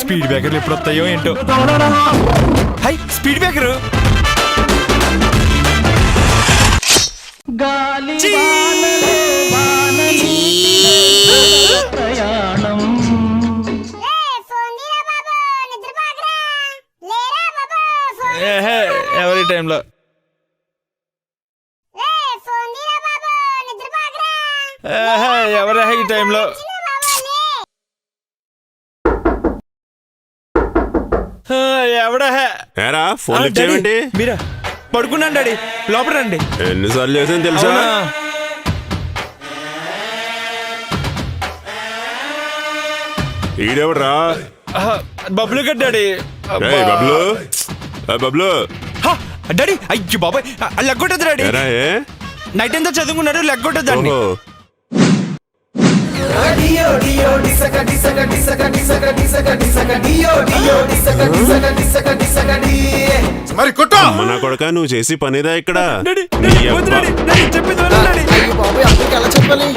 Speed బ్రేకర్లు ఎప్పుడు వస్తాయో ఏంటో. High speed breaker. ఎవరి టైంలో ఎవరే ఈ టైంలో ఎవడా ఫోన్ ఇచ్చేయండి. మీరా పడుకున్నాను డాడీ, లోపల రండి. ఎన్నిసార్లు చేసాను తెలుసా? ఈడెవడ్రా? బబ్లు గడ్ డాడీ. బబ్లు బబ్లు డాడీ అయ్యి బాబాయ్ లెగ్గొట్టదు డాడీ. నైట్ ఎంత చదువుకున్నాడు, లెగ్గొట్టదు దాన్ని. మరి కొట్టు. మన కొడుక నువ్వు చేసి పనిదా ఇక్కడ? చెప్పేది చెప్పాలి